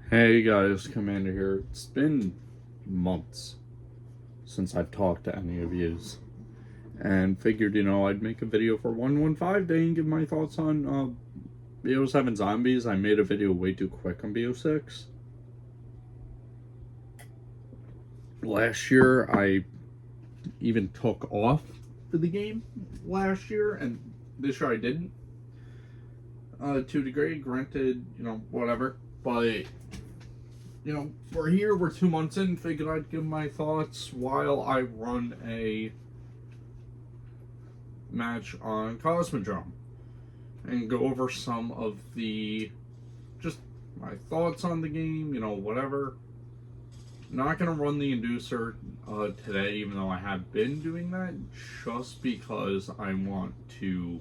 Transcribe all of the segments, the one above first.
Hey guys, Commander here. It's been months since I've talked to any of yous, and figured, I'd make a video for 115 Day and give my thoughts on Bo7 Zombies. I made a video way too quick on Bo6. Last year, I even took off for the game last year, and this year I didn't. To a degree, granted, whatever, but we're here, we're 2 months in, figured I'd give my thoughts while I run a match on Cosmodrome and go over some of just my thoughts on the game, whatever. Not going to run the inducer today, even though I have been doing that, just because I want to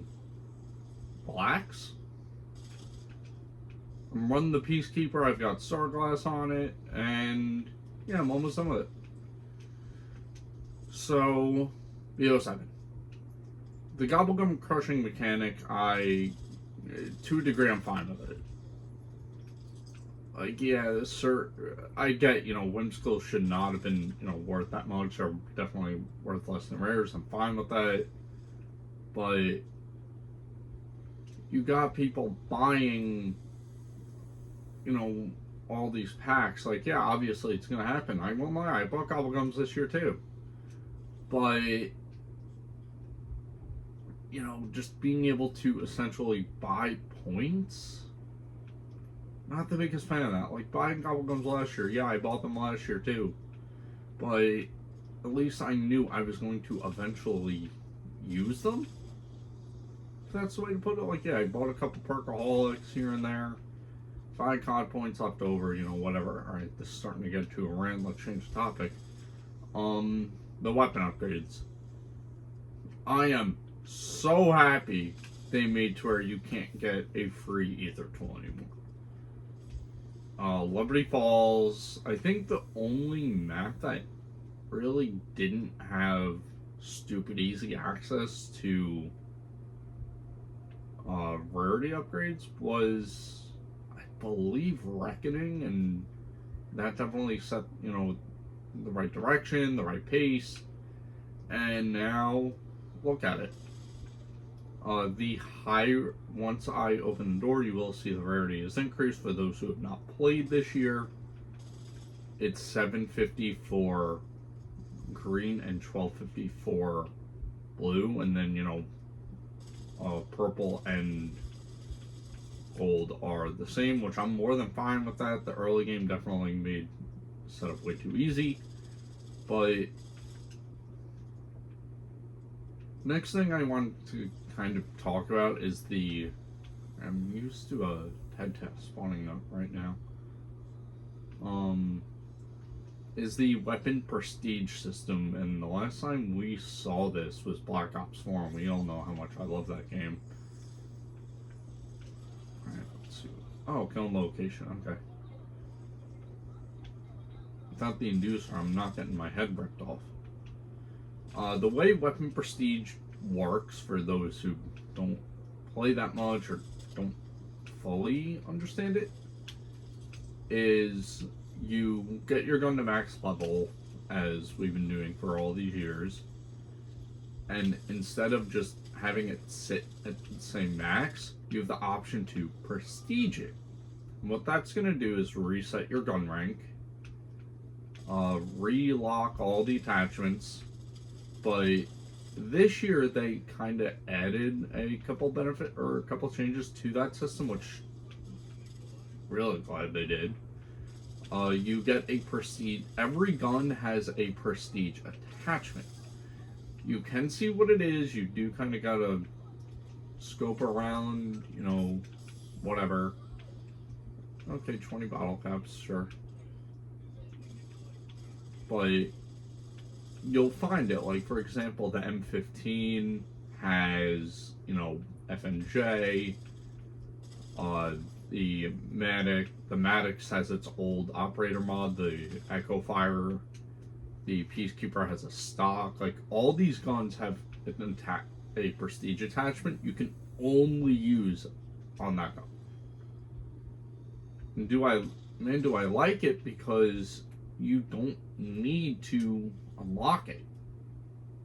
relax. I'm running the Peacekeeper, I've got Starglass on it, and yeah, I'm almost done with it. So, Bo7. The Gobblegum crushing mechanic, to a degree, I'm fine with it. Like, yeah, sir, I get, Whimsical should not have been, worth that much, or definitely worth less than rares. I'm fine with that. But you got people buying, all these packs. Like, yeah, obviously it's going to happen. I won't lie, I bought Gobblegums this year too. But, just being able to essentially buy points, not the biggest fan of that. Like, buying Gobblegums last year, yeah, I bought them last year too. But at least I knew I was going to eventually use them. If that's the way to put it. Like, yeah, I bought a couple Perkaholics here and there. 5 COD points left over, whatever. Alright, this is starting to get to a rant. Let's change the topic. The weapon upgrades. I am so happy they made to where you can't get a free ether tool anymore. Liberty Falls, I think the only map that really didn't have stupid easy access to rarity upgrades was, I believe, Reckoning, and that definitely set, the right direction, the right pace, and now look at it. Once I open the door, you will see the rarity is increased. For those who have not played this year, it's 750 for green and 1250 for blue, and then purple and gold are the same, which I'm more than fine with that. The early game definitely made the setup way too easy, but next thing I want to kind of talk about is I'm used to a head test spawning up right now. Is the weapon prestige system, and the last time we saw this was Black Ops 4, and we all know how much I love that game. Alright, let's see. Oh, kill location, okay. Without the inducer, I'm not getting my head ripped off. The way weapon prestige works, for those who don't play that much or don't fully understand it, is you get your gun to max level, as we've been doing for all these years, and instead of just having it sit at the same max, you have the option to prestige it. And what that's going to do is reset your gun rank, relock all the attachments, but this year they kind of added a couple changes to that system, which really glad they did. You get a prestige. Every gun has a prestige attachment. You can see what it is. You do kind of gotta scope around, whatever. Okay, 20 bottle caps, sure. But you'll find it, like, for example, the M15 has, FNJ, the Maddox has its old operator mod, the Echo Fire, the Peacekeeper has a stock. Like, all these guns have a prestige attachment you can only use on that gun. And do I man, do I like it because you don't need to unlock it.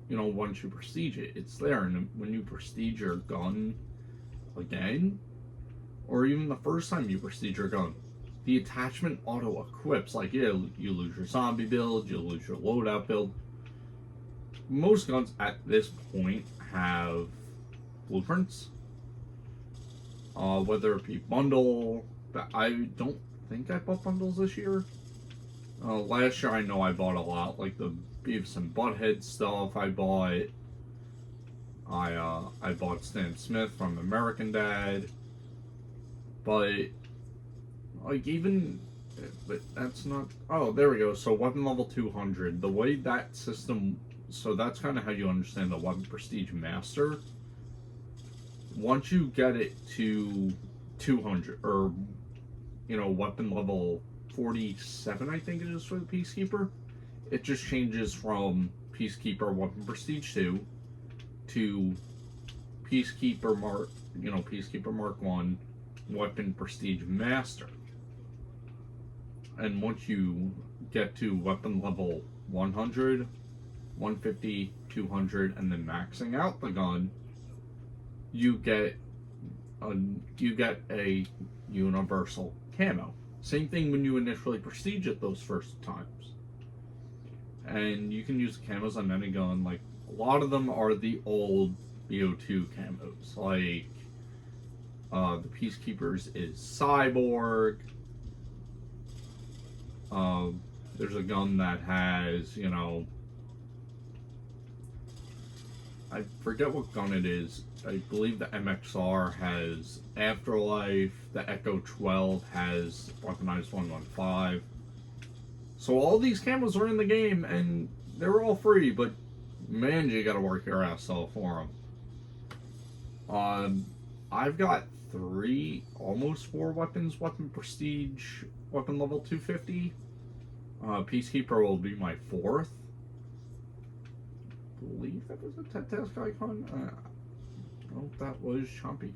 You know, once you prestige it, it's there. And when you prestige your gun again, or even the first time you prestige your gun, the attachment auto equips. Like, yeah, you lose your zombie build, you lose your loadout build. Most guns at this point have blueprints. Whether it be bundle, but I don't think I bought bundles this year. Last year I know I bought a lot, like the Beavis and Butthead stuff. I bought Stan Smith from American Dad, but like even but that's not. Oh, there we go. So weapon level 200. The way that system. So that's kind of how you understand the weapon prestige master. Once you get it to 200, or weapon level 47, I think it is for the Peacekeeper, it just changes from Peacekeeper Weapon Prestige 2 to Peacekeeper Mark 1 Weapon Prestige Master. And once you get to weapon level 100, 150, 200, and then maxing out the gun, you get a universal camo. Same thing when you initially prestige it those first times. And you can use camos on any gun. Like, a lot of them are the old BO2 camos. Like, the Peacekeepers is Cyborg. There's a gun that has, I forget what gun it is. I believe the MXR has Afterlife. The Echo 12 has Weaponized 115. So all these camos are in the game, and they're all free, but man, you gotta work your ass off for them. I've got 3, almost 4 weapons, weapon prestige, weapon level 250. Peacekeeper will be my 4th. I believe that was a Task Icon. Oh, that was Chompy.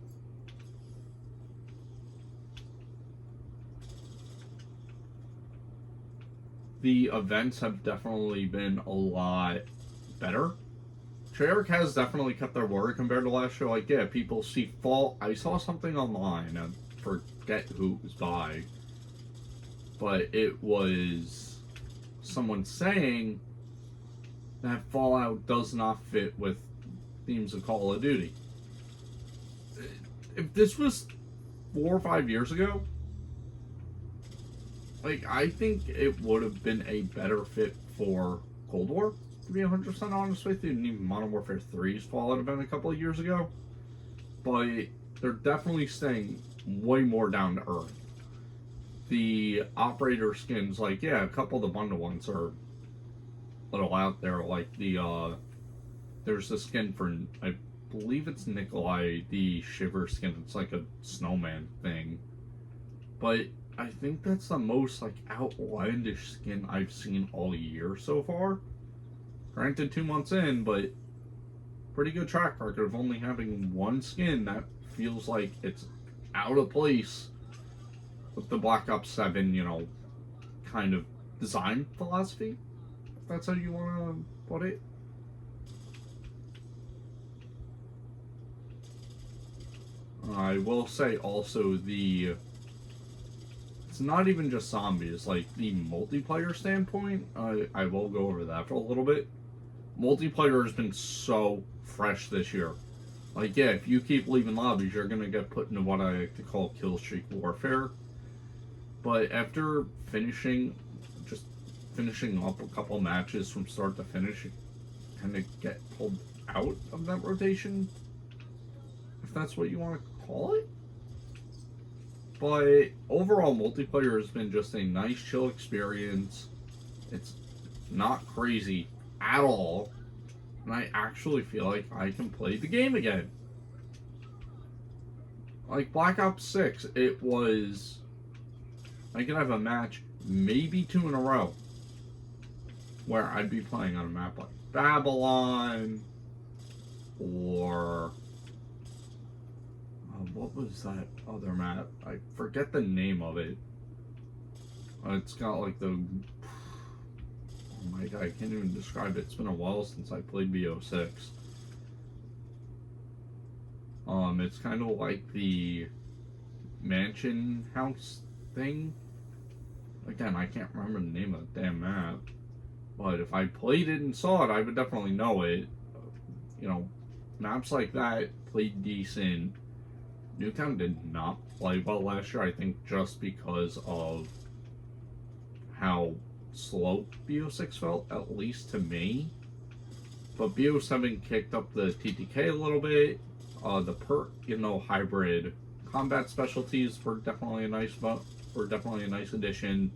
The events have definitely been a lot better. Treyarch has definitely kept their word compared to last year. Like, yeah, people see Fall. I saw something online, I forget who it was by, but it was someone saying that Fallout does not fit with themes of Call of Duty. If this was 4 or 5 years ago, like, I think it would have been a better fit for Cold War, to be 100% honest with you. And even Modern Warfare 3's Fallout event a couple of years ago. But they're definitely staying way more down to earth. The operator skins, like, yeah, a couple of the bundle ones are a little out there. Like, there's the skin for, I believe it's Nikolai, the Shiver skin. It's like a snowman thing. But I think that's the most, like, outlandish skin I've seen all year so far. Granted, 2 months in, but pretty good track record of only having one skin that feels like it's out of place with the Black Ops 7, kind of design philosophy, if that's how you want to put it. I will say also it's not even just zombies, like the multiplayer standpoint, I will go over that for a little bit. Multiplayer has been so fresh this year. Like, yeah, if you keep leaving lobbies, you're going to get put into what I like to call kill streak warfare. But after finishing up a couple matches from start to finish, you kind of get pulled out of that rotation, if that's what you want to call it. But overall, multiplayer has been just a nice, chill experience. It's not crazy at all, and I actually feel like I can play the game again. Like Black Ops 6, it was, I could have a match, maybe 2 in a row, where I'd be playing on a map like Babylon, or what was that other map? I forget the name of it. It's got like the. Oh my god, I can't even describe it. It's been a while since I played BO6. It's kind of like the mansion house thing. Again, I can't remember the name of the damn map. But if I played it and saw it, I would definitely know it. You know, maps like that played decent. Newtown did not play well last year, I think just because of how slow BO6 felt, at least to me. But BO7 kicked up the TTK a little bit. The perk, hybrid combat specialties were definitely a nice addition.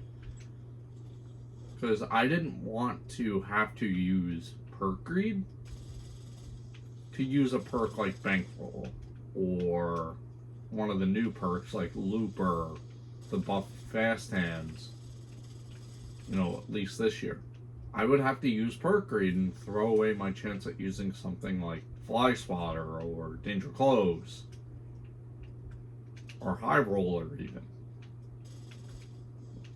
Because I didn't want to have to use perk greed to use a perk like Bankroll or one of the new perks like Looper, the buff Fast Hands. At least this year. I would have to use perk greed and throw away my chance at using something like Fly Spotter or Danger Close or High Roller even.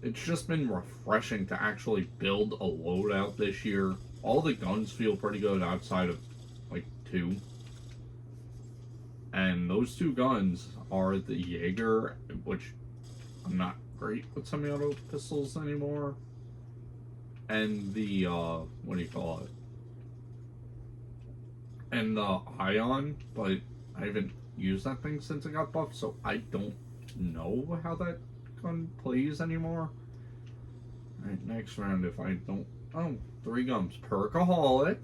It's just been refreshing to actually build a loadout this year. All the guns feel pretty good outside of like 2. And those 2 guns are the Jaeger, which I'm not great with semi-auto pistols anymore, and the what do you call it? And the Ion, but I haven't used that thing since it got buffed, so I don't know how that gun plays anymore. Alright, next round if I don't... Oh, 3 gums. Perkaholic.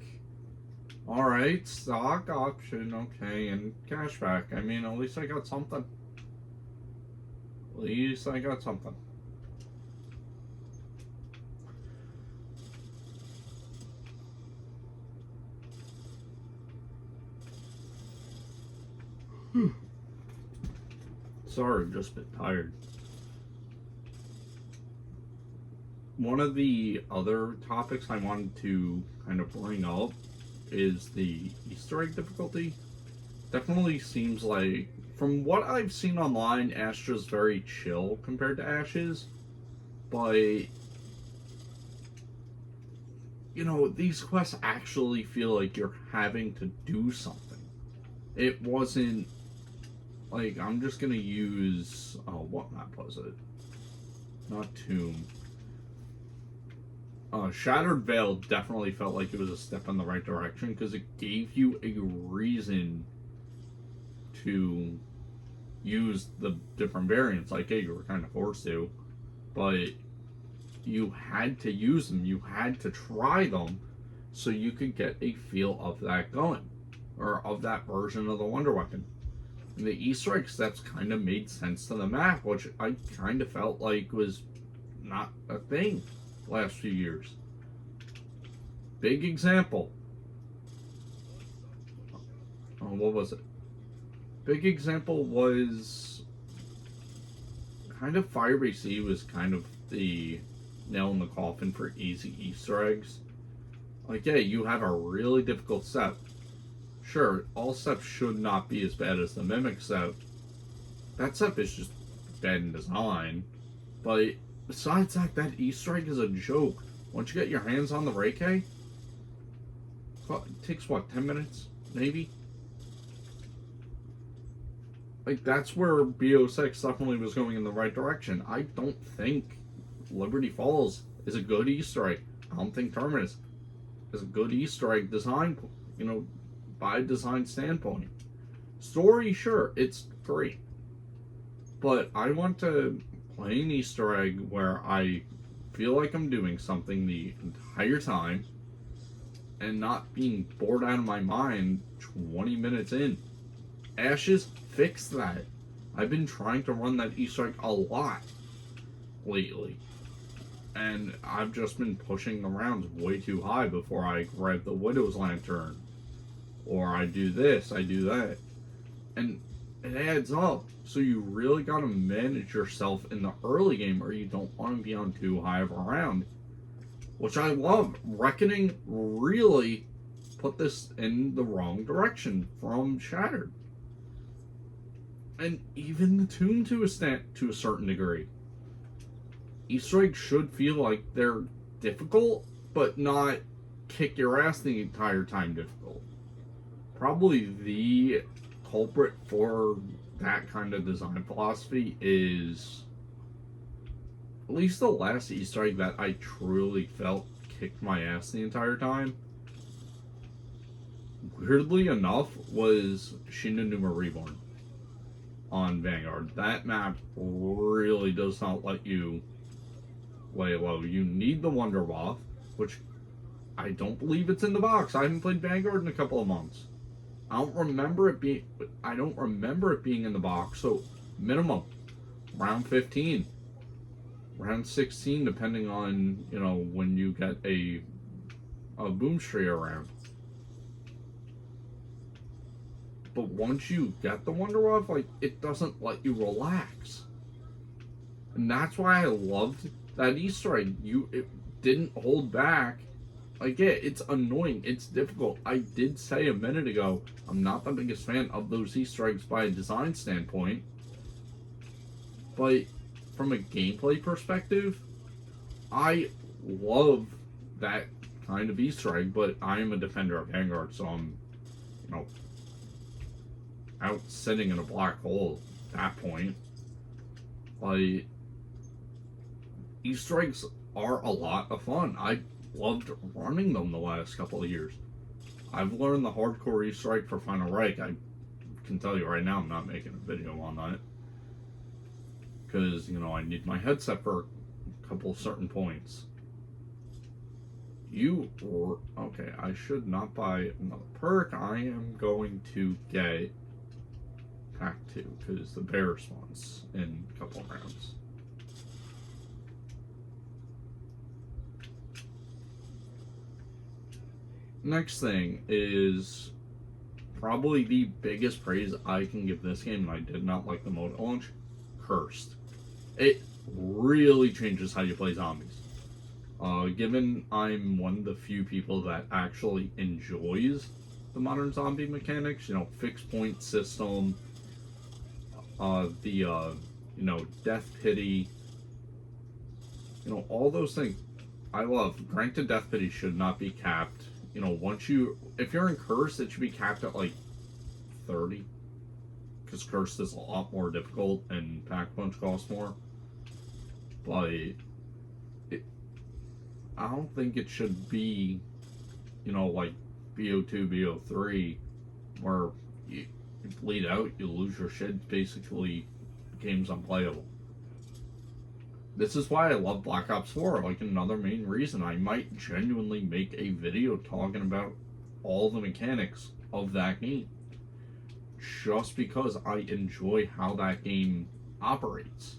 Alright, stock option, okay, and cashback. I mean, at least I got something. At least I got something. Sorry, I'm just a bit tired. One of the other topics I wanted to kind of bring up is the Easter egg difficulty. Definitely seems like, from what I've seen online, Astra's very chill compared to Ash's. But, these quests actually feel like you're having to do something. It wasn't like, I'm just gonna use, what map was it? Not Tomb. Shattered Veil definitely felt like it was a step in the right direction because it gave you a reason to use the different variants. Like, hey, you were kind of forced to, but you had to use them. You had to try them so you could get a feel of that gun or of that version of the Wonder Weapon. And the Easter egg steps kind of made sense to the map, which I kind of felt like was not a thing last few years. Big example. What was it? Big example was kind of Firebase C was kind of the nail in the coffin for easy Easter eggs. Like, yeah, you have a really difficult step. Sure, all steps should not be as bad as the Mimic step. That step is just bad in design. But besides that, that Easter egg is a joke. Once you get your hands on the Reiki, it takes what, 10 minutes? Maybe? Like, that's where BO6 definitely was going in the right direction. I don't think Liberty Falls is a good Easter egg. I don't think Terminus is a good Easter egg design, by design standpoint. Story, sure, it's great. But I want to play an Easter egg where I feel like I'm doing something the entire time and not being bored out of my mind 20 minutes in. Ashes fixed that. I've been trying to run that Easter egg a lot lately. And I've just been pushing the rounds way too high before I grab the Widow's Lantern. Or I do this, I do that. And it adds up. So you really got to manage yourself in the early game or you don't want to be on too high of a round. Which I love. Reckoning really put this in the wrong direction from Shattered. And even the Tomb to a certain degree. Easter eggs should feel like they're difficult, but not kick your ass the entire time difficult. Probably the culprit for that kind of design philosophy is at least the last Easter egg that I truly felt kicked my ass the entire time. Weirdly enough, was Shin Numa Reborn on Vanguard. That map really does not let you lay low. You need the Wonder Waff, which I don't believe it's in the box. I haven't played Vanguard in a couple of months. I don't remember it being in the box. So minimum round 15, round 16, depending on when you get a boom tree around. But once you get the Wonder Waff, like, it doesn't let you relax. And that's why I loved that Easter egg. It didn't hold back. Like, yeah, it's annoying. It's difficult. I did say a minute ago, I'm not the biggest fan of those Easter eggs by a design standpoint. But from a gameplay perspective, I love that kind of Easter egg. But I am a defender of Vanguard, so I'm, out sitting in a black hole at that point. Like, Easter eggs are a lot of fun. I loved running them the last couple of years. I've learned the hardcore Easter egg for Final Reich. I can tell you right now, I'm not making a video on that. Because, I need my headset for a couple of certain points. Okay, I should not buy another perk. I am going to get Pack 2, because the bear spawns in a couple of rounds. Next thing is probably the biggest praise I can give this game, and I did not like the mode at launch. Cursed. It really changes how you play zombies. Given I'm one of the few people that actually enjoys the modern zombie mechanics, fixed point system, death pity, all those things I love. Granted, death pity should not be capped. If you're in Cursed, it should be capped at like 30, because Cursed is a lot more difficult and Pack Punch costs more. But I don't think it should be, like BO2, BO3, where you bleed out, you lose your shit, basically game's unplayable. This is why I love Black Ops 4, like another main reason. I might genuinely make a video talking about all the mechanics of that game, just because I enjoy how that game operates.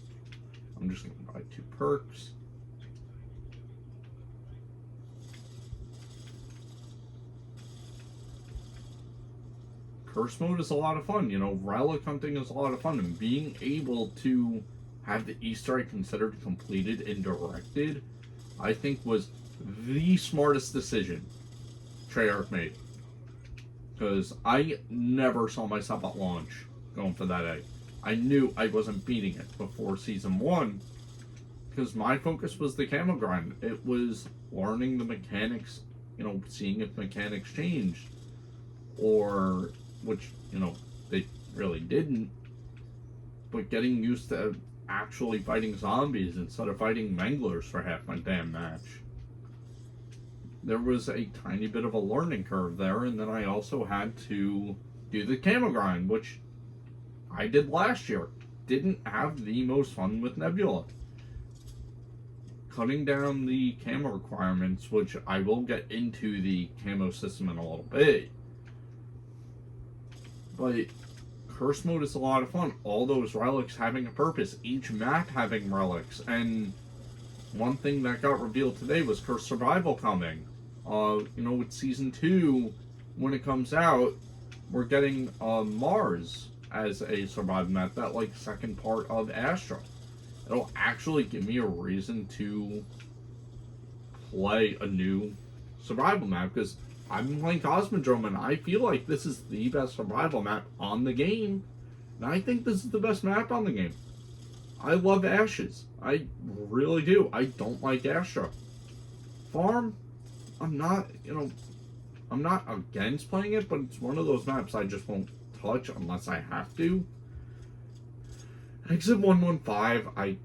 I'm just going to buy 2 perks. Curse mode is a lot of fun, relic hunting is a lot of fun, and being able to have the Easter egg considered completed and directed, I think was the smartest decision Treyarch made. Because I never saw myself at launch going for that egg. I knew I wasn't beating it before Season 1, because my focus was the camo grind. It was learning the mechanics, seeing if mechanics changed, or, which, they really didn't, but getting used to actually fighting zombies instead of fighting Manglers for half my damn match. There was a tiny bit of a learning curve there, and then I also had to do the camo grind, which I did last year. Didn't have the most fun with Nebula. Cutting down the camo requirements, which I will get into the camo system in a little bit. But Curse mode is a lot of fun. All those relics having a purpose. Each map having relics. And one thing that got revealed today was Curse Survival coming. With Season 2, when it comes out, we're getting Mars as a survival map. That, second part of Astra. It'll actually give me a reason to play a new survival map, because I've been playing Cosmodrome, and I feel like this is the best survival map on the game. And I think this is the best map on the game. I love Ashes. I really do. I don't like Astra. Farm, I'm not, I'm not against playing it, but it's one of those maps I just won't touch unless I have to. Exit 115, I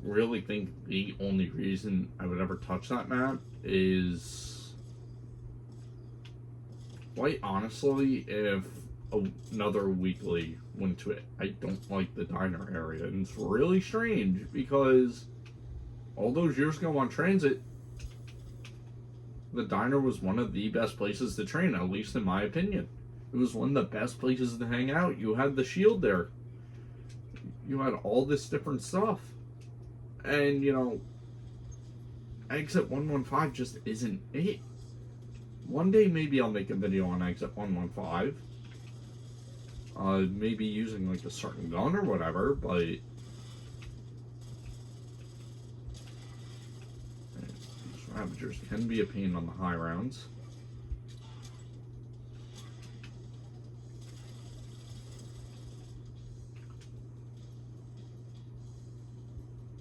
really think the only reason I would ever touch that map is, quite honestly, if another weekly went to it. I don't like the diner area, and it's really strange because all those years ago on transit, the diner was one of the best places to train, at least in my opinion. It was one of the best places to hang out. You had the shield there. You had all this different stuff. And, Exit 115 just isn't it. One day maybe I'll make a video on Exit 115. Maybe using like a certain gun or whatever, but Ravagers can be a pain on the high rounds.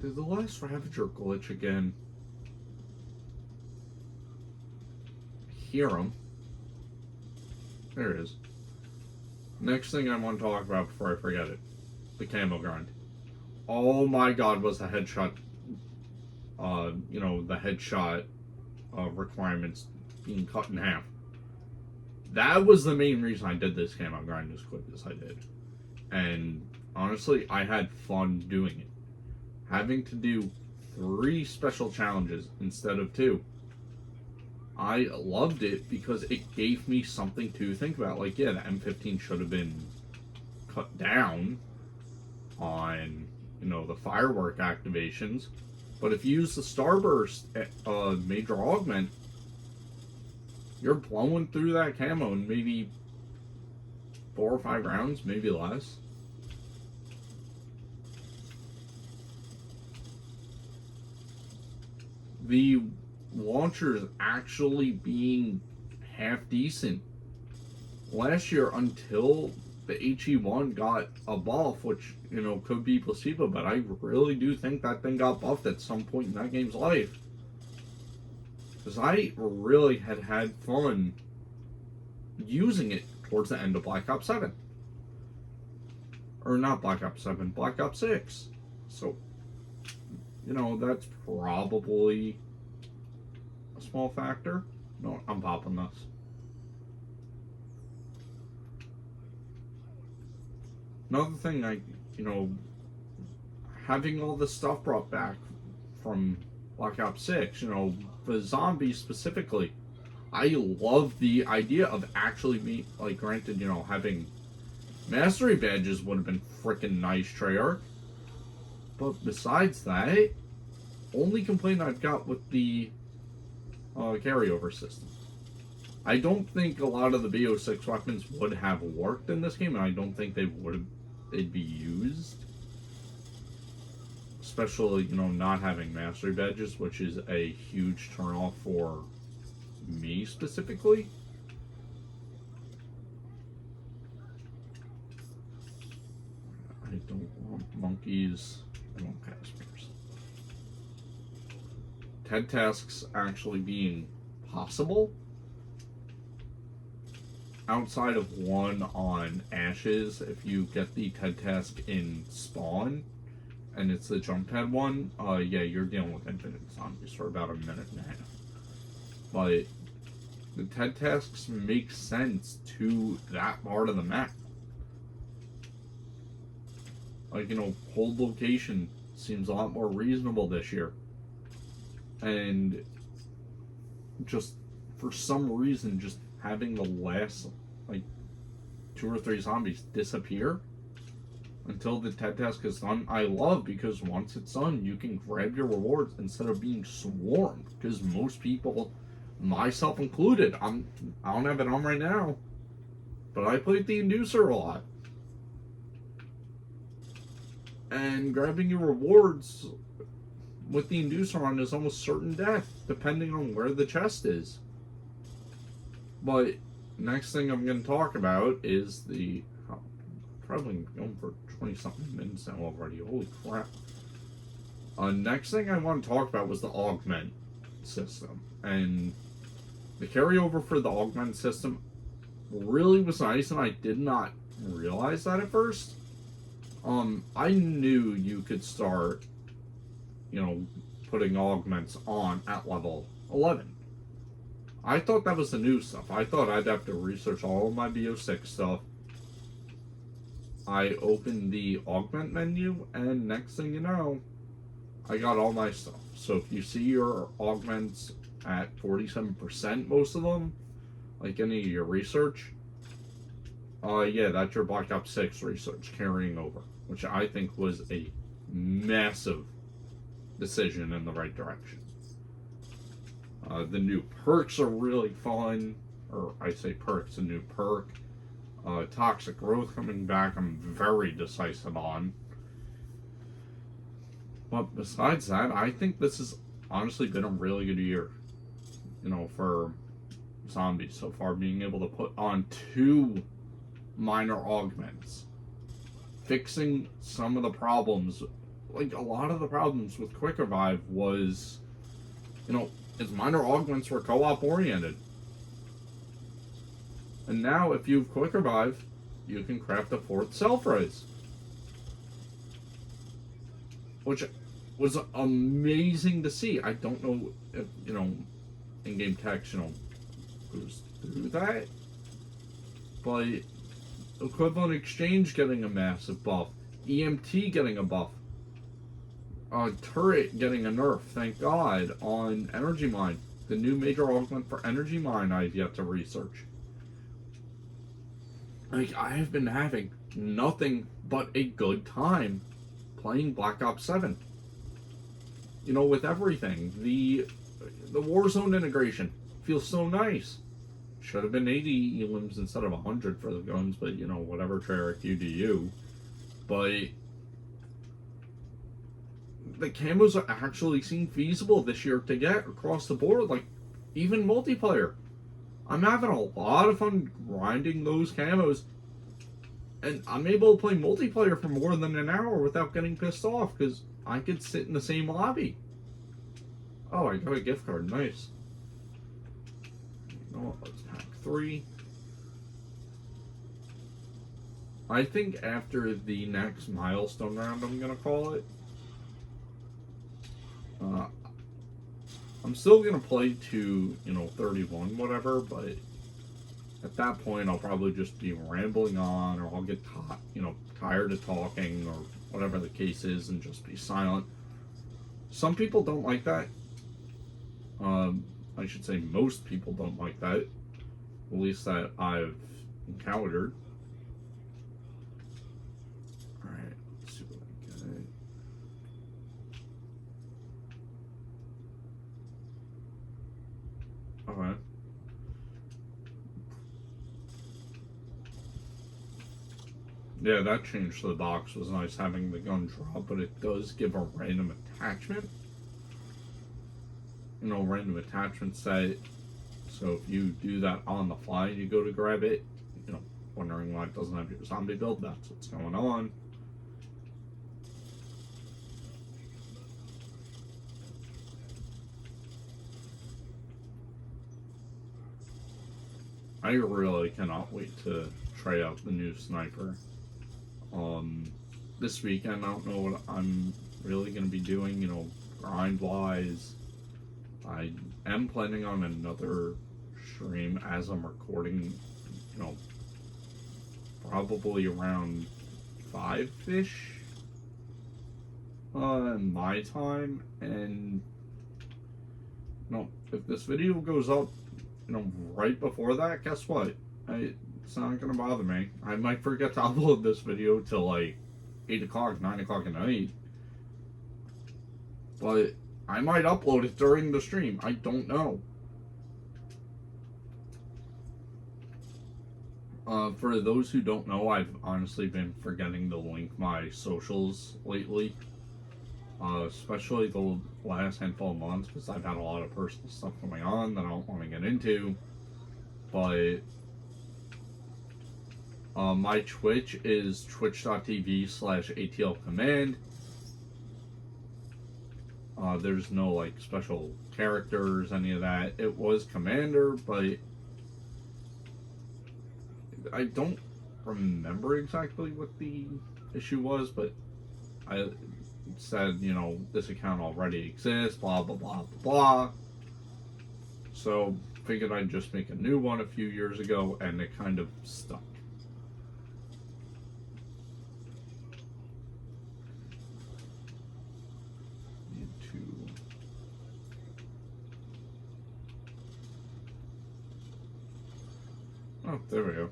Did the last Ravager glitch again? Hear him. There it is. Next thing I want to talk about before I forget it. The camo grind. Oh my god, was the headshot the headshot requirements being cut in half. That was the main reason I did this camo grind as quick as I did. And honestly, I had fun doing it. Having to do 3 special challenges instead of 2. I loved it because it gave me something to think about. Like, yeah, the M15 should have been cut down on, the firework activations. But if you use the Starburst major augment, you're blowing through that camo in maybe 4 or 5 rounds, maybe less. The launchers actually being half decent last year until the HE1 got a buff, which could be placebo, but I really do think that thing got buffed at some point in that game's life, because I really had fun using it towards the end of Black Ops 7, or not Black Ops 7, Black Ops 6. So that's probably a small factor. No, I'm popping this. Another thing, having all this stuff brought back from Black Ops 6, the zombies specifically, I love the idea of actually being, granted, having mastery badges would have been freaking nice, Treyarch. But besides that, only complaint I've got with the carryover system. I don't think a lot of the BO6 weapons would have worked in this game, and I don't think they'd be used. Especially, not having mastery badges, which is a huge turnoff for me specifically. I don't want monkeys. I want Caspiers. TED tasks actually being possible outside of one on Ashes. If you get the TED task in Spawn and it's the jump pad one, yeah, you're dealing with infinite zombies for about a minute and a half. But the TED tasks make sense to that part of the map. Hold location seems a lot more reasonable this year. And just for some reason, just having the last 2 or 3 zombies disappear until the TED task is done, I love, because once it's done, you can grab your rewards instead of being swarmed. Because most people, myself included, I don't have it on right now, but I played the Inducer a lot. And grabbing your rewards with the Inducer on is almost certain death, depending on where the chest is. But next thing I'm going to talk about is the... probably going for 20-something minutes now already. Holy crap. Next thing I want to talk about was the augment system. And the carryover for the augment system really was nice, and I did not realize that at first. I knew you could start, putting augments on at level 11. I thought that was the new stuff. I thought I'd have to research all of my Bo6 stuff. I opened the augment menu, and next thing you know, I got all my stuff. So if you see your augments at 47%, most of them, like any of your research, yeah, that's your Black Ops 6 research carrying over, which I think was a massive decision in the right direction. The new perks are really fun, or I say perks, a new perk. Toxic growth coming back, I'm very decisive on. But besides that, I think this has honestly been a really good year, for zombies so far, being able to put on 2 minor augments, fixing some of the problems. Like, a lot of the problems with Quick Revive was, its minor augments were co-op oriented. And now, if you have Quick Revive, you can craft a 4th self-res, which was amazing to see. I don't know if, in-game text, goes through that, but equivalent exchange getting a massive buff, EMT getting a buff, turret getting a nerf, thank God, on Energy Mine. The new major augment for Energy Mine I've yet to research. Like, I have been having nothing but a good time playing Black Ops 7. With everything. The Warzone integration feels so nice. Should have been 80 elims instead of 100 for the guns, but, whatever, Treyarch, you do you. But the camos are actually seem feasible this year to get across the board, like, even multiplayer. I'm having a lot of fun grinding those camos, and I'm able to play multiplayer for more than an hour without getting pissed off, because I could sit in the same lobby. Oh, I got a gift card, nice. Let's pack 3. I think after the next milestone round, I'm gonna call it, I'm still gonna play to 31 whatever, but at that point I'll probably just be rambling on, or I'll get tired of talking, or whatever the case is, and just be silent. Some people don't like that. I should say most people don't like that, at least that I've encountered. Alright, let's see what I get. Okay. Yeah, that change to the box was nice, having the gun drop, but it does give a random attachment. Random attachment set. So if you do that on the fly and you go to grab it, wondering why it doesn't have your zombie build, that's what's going on. I really cannot wait to try out the new sniper. This weekend, I don't know what I'm really going to be doing, grind-wise. I am planning on another stream as I'm recording, probably around 5-ish, my time, and, if this video goes up, right before that, guess what? It's not gonna bother me. I might forget to upload this video till like 8 o'clock, 9 o'clock at night, but I might upload it during the stream. I don't know. For those who don't know, I've honestly been forgetting to link my socials lately. Especially the last handful of months, because I've had a lot of personal stuff going on that I don't want to get into. But my Twitch is twitch.tv/ATLcommand. There's no like special characters, any of that. It was Commander, but I don't remember exactly what the issue was, but I said, you know, this account already exists, blah, blah, blah, blah, blah. So, figured I'd just make a new one a few years ago, and it kind of stuck. Need to... Oh, there we go.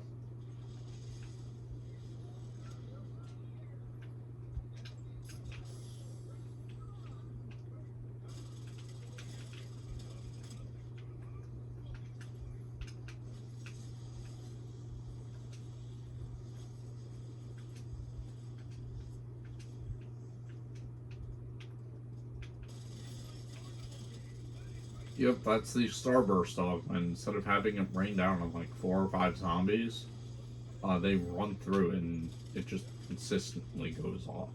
Yep, that's the Starburst dog. And instead of having it rain down on like 4 or 5 zombies, they run through and it just consistently goes off.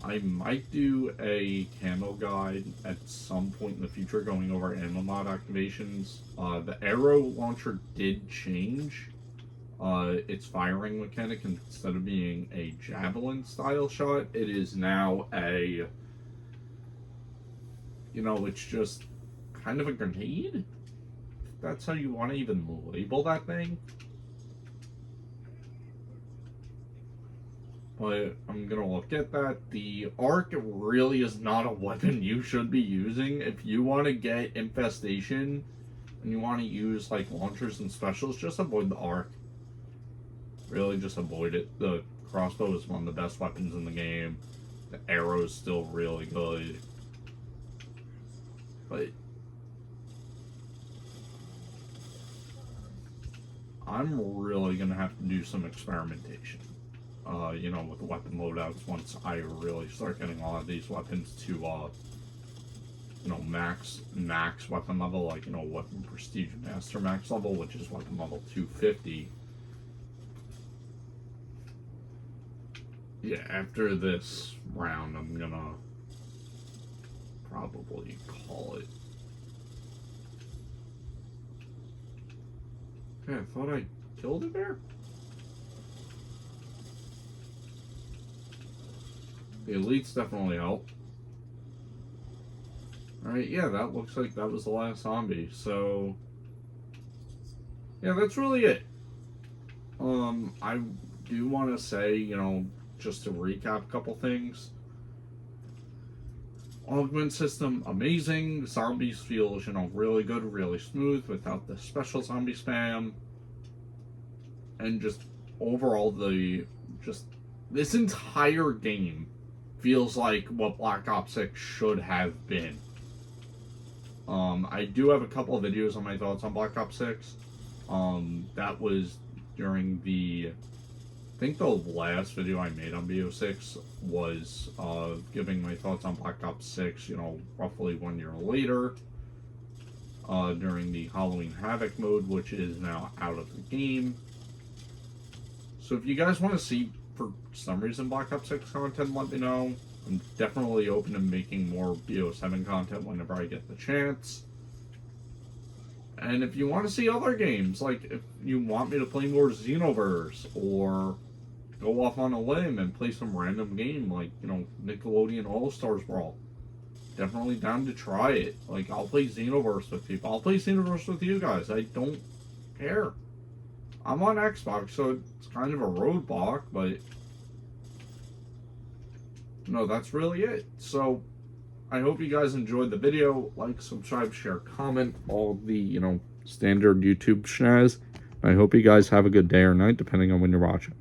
I might do a camo guide at some point in the future going over ammo mod activations. The arrow launcher did change its firing mechanic. Instead of being a javelin style shot, it is now a, you know, it's just kind of a grenade? If that's how you want to even label that thing. But I'm gonna look at that. The arc really is not a weapon you should be using. If you want to get infestation and you want to use like launchers and specials, just avoid the arc. Really, just avoid it. The crossbow is one of the best weapons in the game. The arrow is still really good. But I'm really gonna have to do some experimentation. You know, with the weapon loadouts once I really start getting a lot of these weapons to, you know, max weapon level, like, you know, weapon prestige master max level, which is weapon level 250. Yeah, after this round, I'm gonna probably call it. Okay, I thought I killed it there. The elites definitely help. Alright, yeah, that looks like that was the last zombie. So, yeah, that's really it. I do want to say, you know, just to recap a couple things. Augment system, amazing. Zombies feels, you know, really good, really smooth without the special zombie spam. And just overall, this entire game feels like what Black Ops 6 should have been. I do have a couple of videos on my thoughts on Black Ops 6. That was during I think the last video I made on Bo6 was giving my thoughts on Black Ops 6, you know, roughly 1 year later, during the Halloween Havoc mode, which is now out of the game. So if you guys want to see, for some reason, Black Ops 6 content, let me know. I'm definitely open to making more Bo7 content whenever I get the chance. And if you want to see other games, like if you want me to play more Xenoverse, or go off on a limb and play some random game like, you know, Nickelodeon All-Stars Brawl, definitely down to try it. Like, I'll play Xenoverse with people. I'll play Xenoverse with you guys. I don't care. I'm on Xbox, so it's kind of a roadblock, but no, that's really it. So I hope you guys enjoyed the video. Like, subscribe, share, comment, all the, you know, standard YouTube schnaz. I hope you guys have a good day or night, depending on when you're watching.